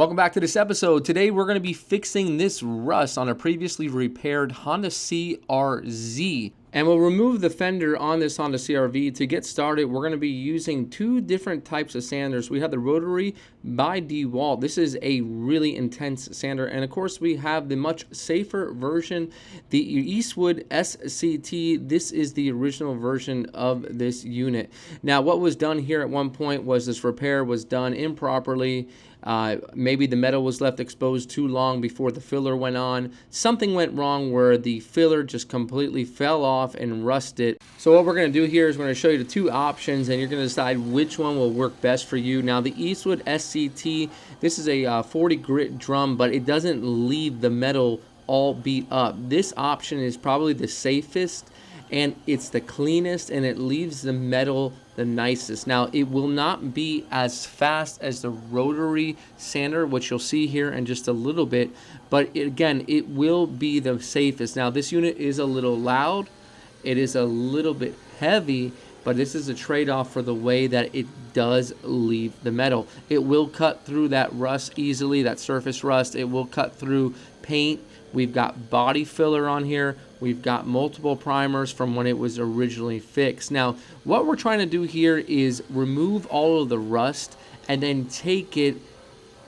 Welcome back to this episode. Today we're going to be fixing this rust on a previously repaired Honda CR-V. And we'll remove the fender on this Honda CR-V. To get started, we're going to be using two different types of sanders. We have the rotary by DeWalt. This is a really intense sander. And of course, we have the much safer version, the Eastwood SCT. This is the original version of this unit. Now, what was done here at one point was this repair was done improperly. Maybe the metal was left exposed too long before the filler went on. Something went wrong where the filler just completely fell off and rusted. So what we're going to do here is we're going to show you the two options, and you're going to decide which one will work best for you. Now, the Eastwood SCT, this is a 40 grit drum, but it doesn't leave the metal all beat up. This option is probably the safest, and it's the cleanest, and it leaves the metal the nicest. Now, it will not be as fast as the rotary sander, which you'll see here in just a little bit, but again, it will be the safest. Now, this unit is a little loud, it is a little bit heavy, but this is a trade-off for the way that it does leave the metal. It will cut through that rust easily, that surface rust. It will cut through paint. We've got body filler on here. We've got multiple primers from when it was originally fixed. Now, what we're trying to do here is remove all of the rust and then take it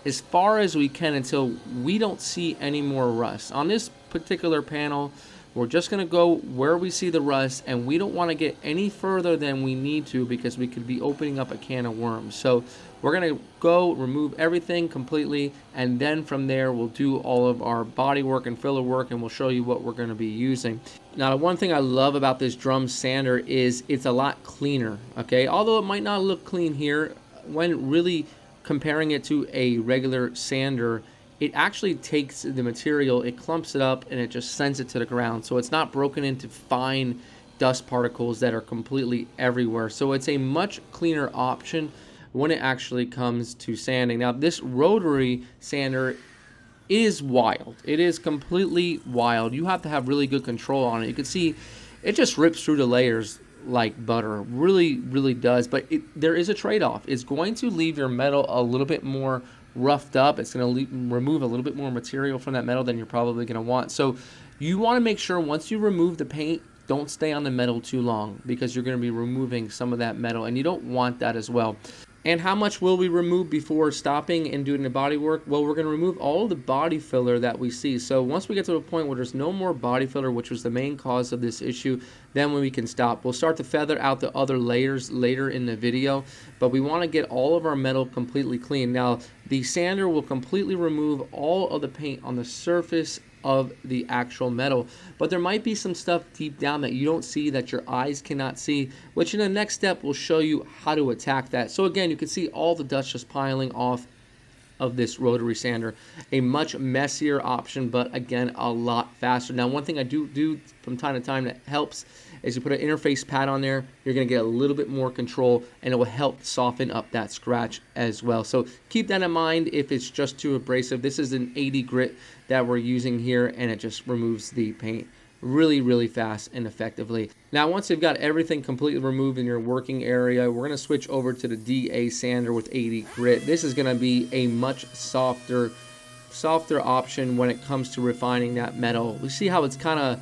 as far as we can until we don't see any more rust. On this particular panel, we're just going to go where we see the rust, and we don't want to get any further than we need to because we could be opening up a can of worms. So we're going to go remove everything completely, and then from there we'll do all of our body work and filler work, and we'll show you what we're going to be using. Now, the one thing I love about this drum sander is it's a lot cleaner, okay? Although it might not look clean here, when really comparing it to a regular sander, it actually takes the material, it clumps it up, and it just sends it to the ground. So it's not broken into fine dust particles that are completely everywhere. So it's a much cleaner option when it actually comes to sanding. Now, this rotary sander is wild. It is completely wild. You have to have really good control on it. You can see it just rips through the layers like butter. Really, really does. But there is a trade-off. It's going to leave your metal a little bit more roughed up. It's going to remove a little bit more material from that metal than you're probably going to want. So you want to make sure once you remove the paint, don't stay on the metal too long, because you're going to be removing some of that metal, and you don't want that as well. And how much will we remove before stopping and doing the body work? Well, we're going to remove all of the body filler that we see. So once we get to a point where there's no more body filler, which was the main cause of this issue, then when we can stop. We'll start to feather out the other layers later in the video, but we want to get all of our metal completely clean. Now, the sander will completely remove all of the paint on the surface of the actual metal, but there might be some stuff deep down that you don't see, that your eyes cannot see, which in the next step will show you how to attack that. So again, you can see all the dust just piling off of this rotary sander. A much messier option, but again, a lot faster. Now, one thing I do from time to time that helps is you put an interface pad on there. You're going to get a little bit more control, and it will help soften up that scratch as well. So keep that in mind if it's just too abrasive. This is an 80 grit that we're using here, and it just removes the paint really, really fast and effectively. Now, once you've got everything completely removed in your working area, we're going to switch over to the DA sander with 80 grit. This is going to be a much softer option when it comes to refining that metal. We see how it's kind of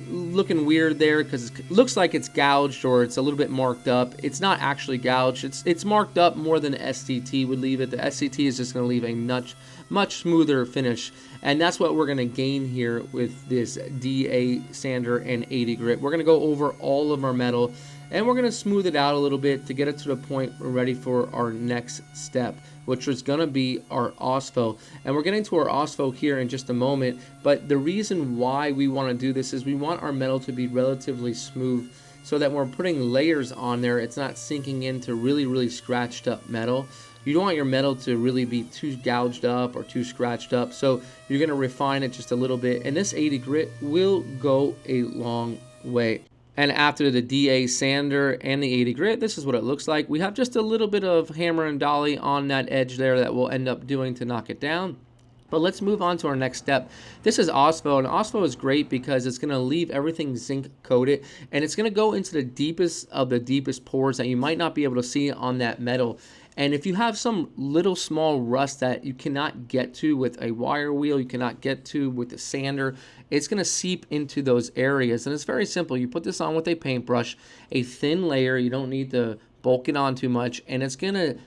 looking weird there because it looks like it's gouged or it's a little bit marked up. It's not actually gouged. It's marked up more than the SCT would leave it. The SCT is just going to leave a much smoother finish, and that's what we're going to gain here with this DA sander and 80 grit. We're going to go over all of our metal, and we're going to smooth it out a little bit to get it to the point we're ready for our next step, which is going to be our Ospho. And we're getting to our Ospho here in just a moment, but the reason why we want to do this is we want our metal to be relatively smooth, so that when we're putting layers on there, it's not sinking into really, really scratched up metal. You don't want your metal to really be too gouged up or too scratched up, so you're going to refine it just a little bit, and this 80 grit will go a long way. And after the DA sander and the 80 grit, this is what it looks like. We have just a little bit of hammer and dolly on that edge there that we'll end up doing to knock it down. But let's move on to our next step. This is Ospho, and Ospho is great because it's going to leave everything zinc coated, and it's going to go into the deepest of the deepest pores that you might not be able to see on that metal. And if you have some little small rust that you cannot get to with a wire wheel, you cannot get to with a sander, it's going to seep into those areas. And it's very simple. You put this on with a paintbrush, a thin layer. You don't need to bulk it on too much, and it's going to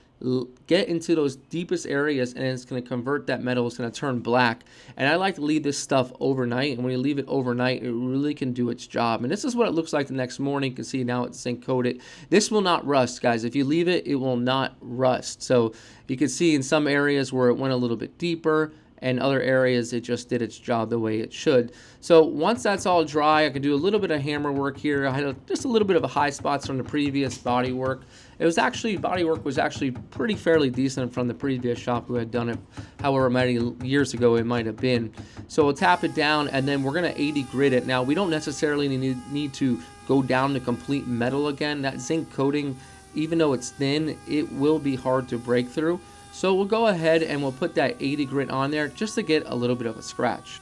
get into those deepest areas, and it's going to convert that metal. It's going to turn black. And I like to leave this stuff overnight, and when you leave it overnight, it really can do its job. And this is what it looks like the next morning. You can see now it's zinc coated. This will not rust, guys. If you leave it, it will not rust. So you can see in some areas where it went a little bit deeper, and other areas it just did its job the way it should. So once that's all dry, I can do a little bit of hammer work here. I had just a little bit of a high spots from the previous body work. It was actually, body work was actually pretty fairly decent from the previous shop who had done it, however many years ago it might have been. So we'll tap it down, and then we're gonna 80 grit it. Now we don't necessarily need to go down to complete metal again. That zinc coating, even though it's thin, it will be hard to break through. So we'll go ahead and we'll put that 80 grit on there just to get a little bit of a scratch.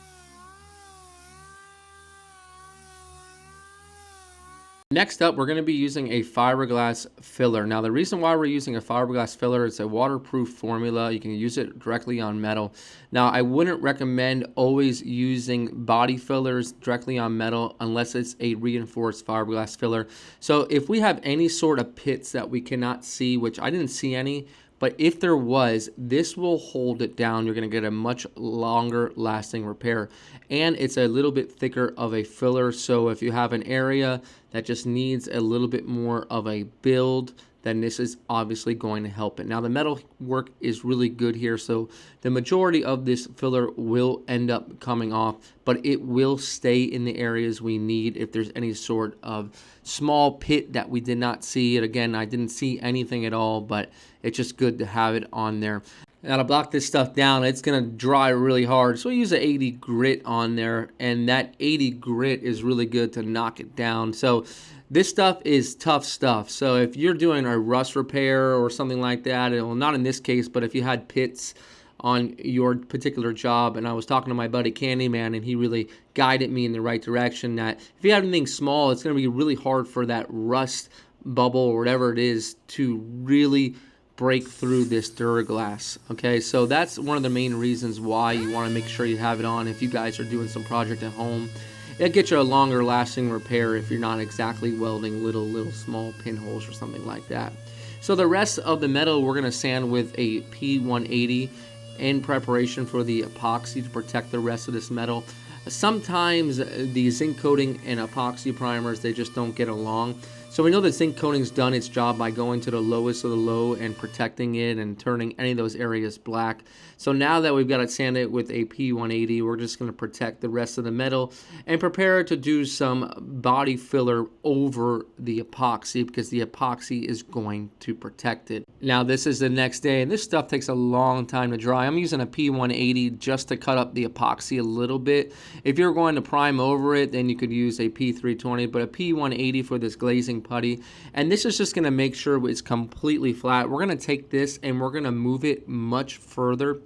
Next up, we're going to be using a fiberglass filler. Now, the reason why we're using a fiberglass filler is a waterproof formula. You can use it directly on metal. Now, I wouldn't recommend always using body fillers directly on metal unless it's a reinforced fiberglass filler. So if we have any sort of pits that we cannot see, which I didn't see any, but if there was, this will hold it down. You're going to get a much longer lasting repair. And it's a little bit thicker of a filler. So if you have an area that just needs a little bit more of a build, then this is obviously going to help it. Now the metal work is really good here, so the majority of this filler will end up coming off, but it will stay in the areas we need if there's any sort of small pit that we did not see. And again, I didn't see anything at all, but it's just good to have it on there. Now to block this stuff down, it's going to dry really hard, so we use an 80 grit on there, and that 80 grit is really good to knock it down. So this stuff is tough stuff. So if you're doing a rust repair or something like that, well, not in this case, but if you had pits on your particular job, and I was talking to my buddy Candyman, and he really guided me in the right direction, that if you have anything small, it's going to be really hard for that rust bubble or whatever it is to really break through this Duraglass. Okay, so that's one of the main reasons why you want to make sure you have it on if you guys are doing some project at home. It'll get you a longer lasting repair if you're not exactly welding little small pinholes or something like that. So the rest of the metal we're going to sand with a P180 in preparation for the epoxy to protect the rest of this metal. Sometimes the zinc coating and epoxy primers, they just don't get along. So we know that zinc coating's done its job by going to the lowest of the low and protecting it and turning any of those areas black. So now that we've got it sanded with a P180, we're just going to protect the rest of the metal and prepare to do some body filler over the epoxy, because the epoxy is going to protect it. Now this is the next day, and this stuff takes a long time to dry. I'm using a P180 just to cut up the epoxy a little bit. If you're going to prime over it, then you could use a P320, but a P180 for this glazing putty. And this is just going to make sure it's completely flat. We're going to take this and we're going to move it much further.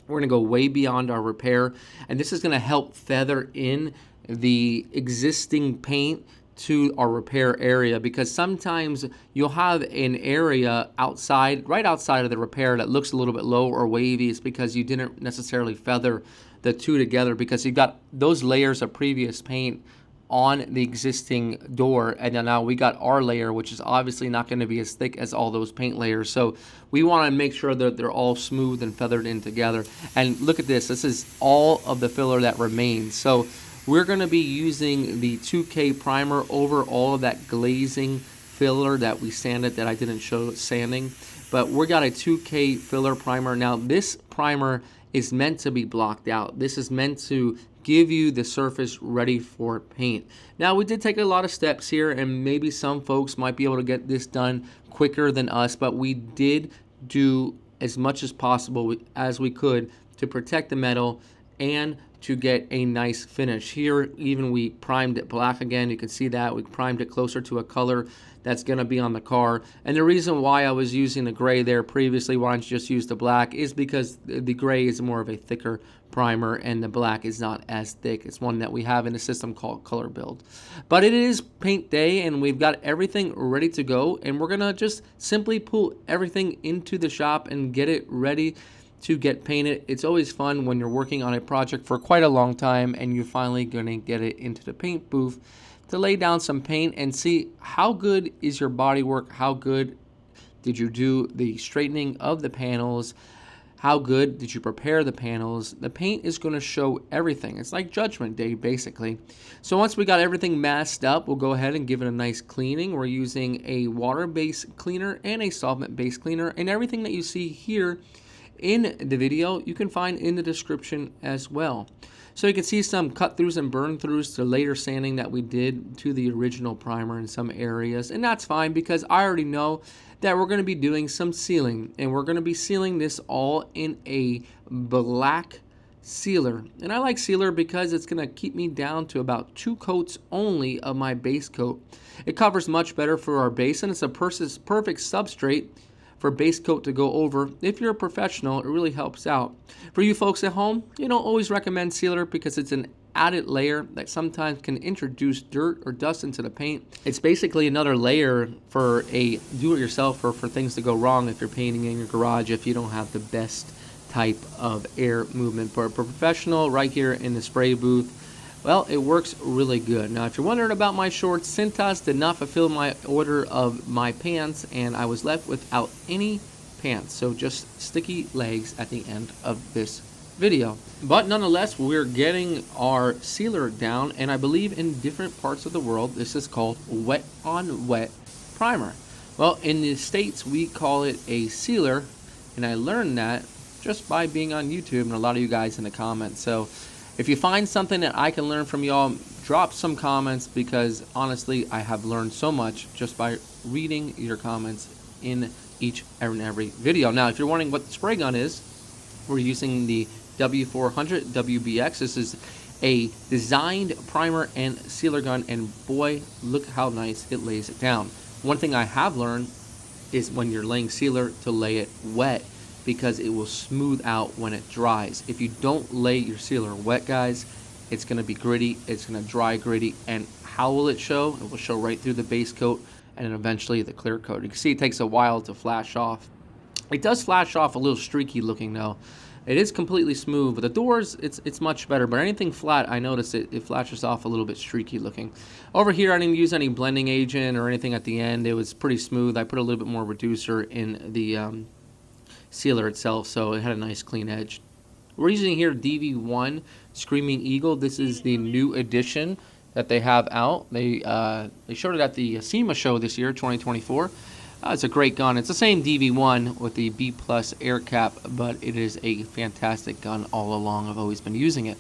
We're going to go way beyond our repair, and this is going to help feather in the existing paint to our repair area, because sometimes you'll have an area outside, right outside of the repair, that looks a little bit low or wavy. It's because you didn't necessarily feather the two together, because you've got those layers of previous paint on the existing door, and then now we got our layer, which is obviously not going to be as thick as all those paint layers. So we want to make sure that they're all smooth and feathered in together. And look at this, this is all of the filler that remains. So we're going to be using the 2K primer over all of that glazing filler that we sanded, that I didn't show sanding, but we got a 2K filler primer. Now this primer is meant to be blocked out. This is meant to give you the surface ready for paint. Now we did take a lot of steps here, and maybe some folks might be able to get this done quicker than us, but we did do as much as possible as we could to protect the metal and to get a nice finish. Here, even we primed it black again. You can see that we primed it closer to a color that's going to be on the car. And the reason why I was using the gray there previously, why don't you just use the black, is because the gray is more of a thicker primer and the black is not as thick. It's one that we have in a system called Color Build. But it is paint day and we've got everything ready to go, and we're going to just simply pull everything into the shop and get it ready to get painted. It's always fun when you're working on a project for quite a long time and you're finally going to get it into the paint booth to lay down some paint and see how good is your body work, how good did you do the straightening of the panels, how good did you prepare the panels. The paint is going to show everything. It's like Judgment Day, basically. So once we got everything masked up, we'll go ahead and give it a nice cleaning. We're using a water-based cleaner and a solvent-based cleaner, and everything that you see here in the video you can find in the description as well. So you can see some cut throughs and burn throughs to later sanding that we did to the original primer in some areas, and that's fine because I already know that we're going to be doing some sealing, and we're going to be sealing this all in a black sealer. And I like sealer because it's going to keep me down to about 2 coats only of my base coat. It covers much better for our base, and it's a perfect substrate for base coat to go over. If you're a professional, it really helps out. For you folks at home, you don't always recommend sealer because it's an added layer that sometimes can introduce dirt or dust into the paint. It's basically another layer for a do-it-yourself or for things to go wrong if you're painting in your garage if you don't have the best type of air movement. For a professional right here in the spray booth, well, it works really good. Now, if you're wondering about my shorts, Cintas did not fulfill my order of my pants, and I was left without any pants. So just sticky legs at the end of this video. But nonetheless, we're getting our sealer down, and I believe in different parts of the world, this is called wet on wet primer. Well, in the States, we call it a sealer, and I learned that just by being on YouTube and a lot of you guys in the comments. So if you find something that I can learn from y'all, drop some comments, because honestly, I have learned so much just by reading your comments in each and every video. Now, if you're wondering what the spray gun is, we're using the W400 WBX. This is a designed primer and sealer gun, and boy, look how nice it lays it down. One thing I have learned is when you're laying sealer to lay it wet, because it will smooth out when it dries. If you don't lay your sealer wet, guys, it's going to be gritty, it's going to dry gritty, and how will it show? It will show right through the base coat and then eventually the clear coat. You can see it takes a while to flash off. It does flash off a little streaky looking though. It is completely smooth, but the doors, it's much better. But anything flat, I notice it flashes off a little bit streaky looking. Over here, I didn't use any blending agent or anything at the end. It was pretty smooth. I put a little bit more reducer in the sealer itself, so it had a nice clean edge. We're using here DV1 Screaming Eagle. This is the new edition that they have out. They showed it at the SEMA show this year, 2024. It's a great gun. It's the same DV1 with the B+ air cap, but it is a fantastic gun all along. I've always been using it.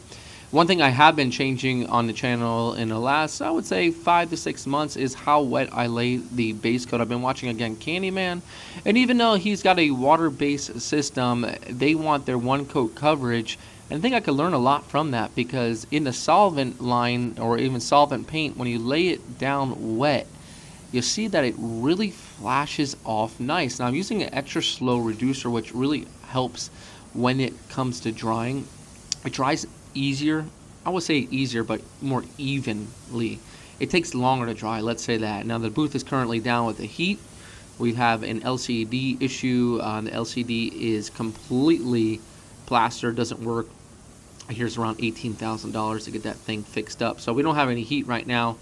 One thing I have been changing on the channel in the last, I would say, 5 to 6 months is how wet I lay the base coat. I've been watching, again, Candyman, and even though he's got a water-based system, they want their one-coat coverage, and I think I could learn a lot from that, because in the solvent line, or even solvent paint, when you lay it down wet, you'll see that it really flashes off nice. Now, I'm using an extra slow reducer, which really helps when it comes to drying. It dries easier. I would say easier, but more evenly. It takes longer to dry, let's say that. Now, the booth is currently down with the heat. We have an LCD issue. The LCD is completely plastered, doesn't work. Here's around $18,000 to get that thing fixed up. So we don't have any heat right now.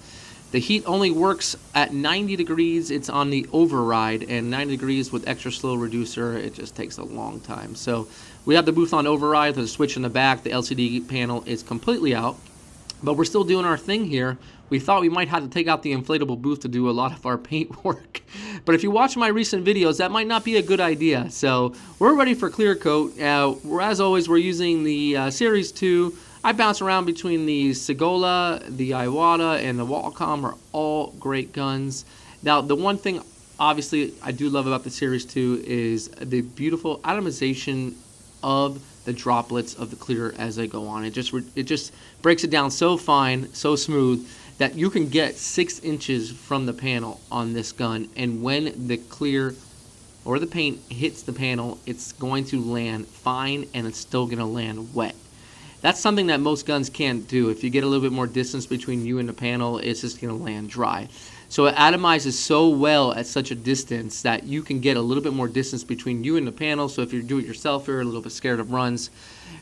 The heat only works at 90 degrees. It's on the override, and 90 degrees with extra slow reducer, it just takes a long time. So we have the booth on override. There's a switch in the back. The LCD panel is completely out, but we're still doing our thing here. We thought we might have to take out the inflatable booth to do a lot of our paint work. But if you watch my recent videos, that might not be a good idea. So we're ready for clear coat. As always, we're using the Series 2. I bounce around between the Segola, the Iwata, and the Wacom are all great guns. Now, the one thing, obviously, I do love about the Series 2 is the beautiful atomization of the droplets of the clear as they go on. It just breaks it down so fine, so smooth, that you can get 6 inches from the panel on this gun, and when the clear or the paint hits the panel, it's going to land fine and it's still going to land wet. That's something that most guns can't do. If you get a little bit more distance between you and the panel, it's just going to land dry. So it atomizes so well at such a distance that you can get a little bit more distance between you and the panel. So if you're do-it-yourselfer, a little bit scared of runs,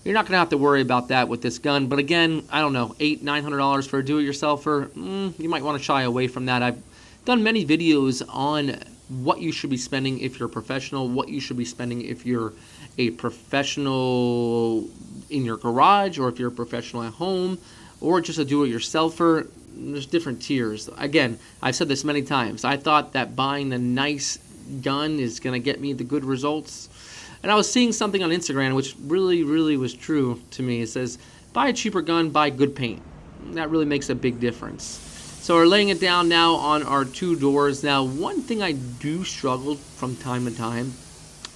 you're not going to have to worry about that with this gun. But again, I don't know, $800-900 for a do-it-yourselfer, you might want to shy away from that. I've done many videos on what you should be spending if you're a professional, what you should be spending if you're a professional in your garage, or if you're a professional at home, or just a do-it-yourselfer. There's different tiers. Again, I've said this many times. I thought that buying the nice gun is going to get me the good results. And I was seeing something on Instagram which really, really was true to me. It says, buy a cheaper gun, buy good paint. That really makes a big difference. So we're laying it down now on our 2 doors. Now, one thing I do struggle from time to time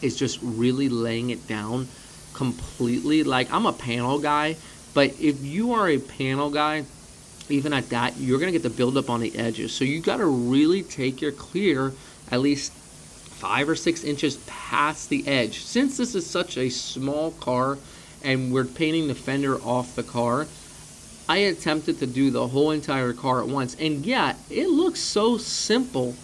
is just really laying it down completely. Like, I'm a panel guy, but if you are a panel guy, even at that, you're going to get the buildup on the edges. So you got to really take your clear at least 5 or 6 inches past the edge. Since this is such a small car and we're painting the fender off the car, I attempted to do the whole entire car at once. And yeah, it looks so simple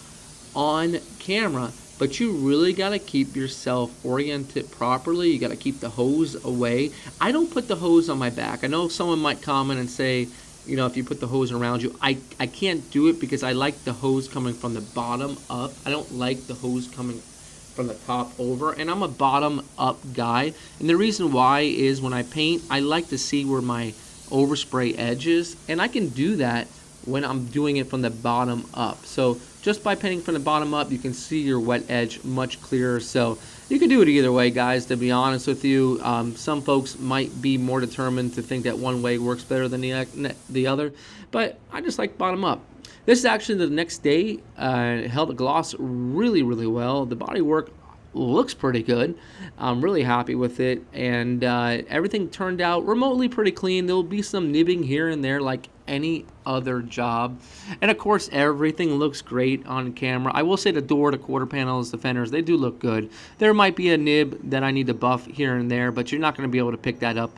on camera, but you really got to keep yourself oriented properly. You got to keep the hose away. I don't put the hose on my back. I know someone might comment and say, you know, if you put the hose around you, I can't do it because I like the hose coming from the bottom up. I don't like the hose coming from the top over, and I'm a bottom up guy. And the reason why is when I paint, I like to see where my overspray edge is, and I can do that when I'm doing it from the bottom up. So just by painting from the bottom up, you can see your wet edge much clearer. So you can do it either way, guys, to be honest with you. Some folks might be more determined to think that one way works better than the other, but I just like bottom up. This is actually the next day. Held the gloss really, really well. The body work looks pretty good. I'm really happy with it, and everything turned out remotely pretty clean. There'll be some nibbing here and there like any other job, and of course everything looks great on camera. I will say the door, the quarter panels, the fenders, they do look good. There might be a nib that I need to buff here and there, but you're not going to be able to pick that up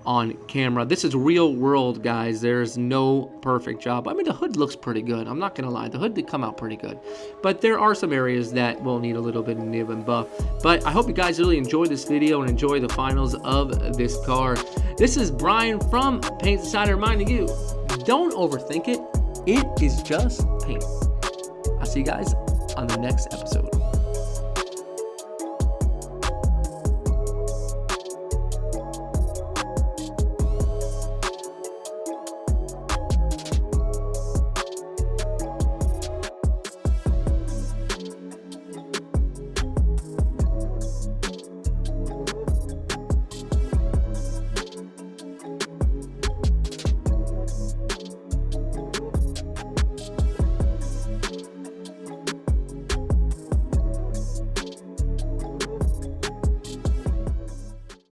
on camera. This is real world, guys. There's no perfect job. I mean, the hood looks pretty good. I'm not gonna lie, the hood did come out pretty good, but there are some areas that will need a little bit of nib and buff. But I hope you guys really enjoyed this video and enjoy the finals of this car. This is Brian from Paint Society reminding you, don't overthink it. It is just paint. I'll see you guys on the next episode.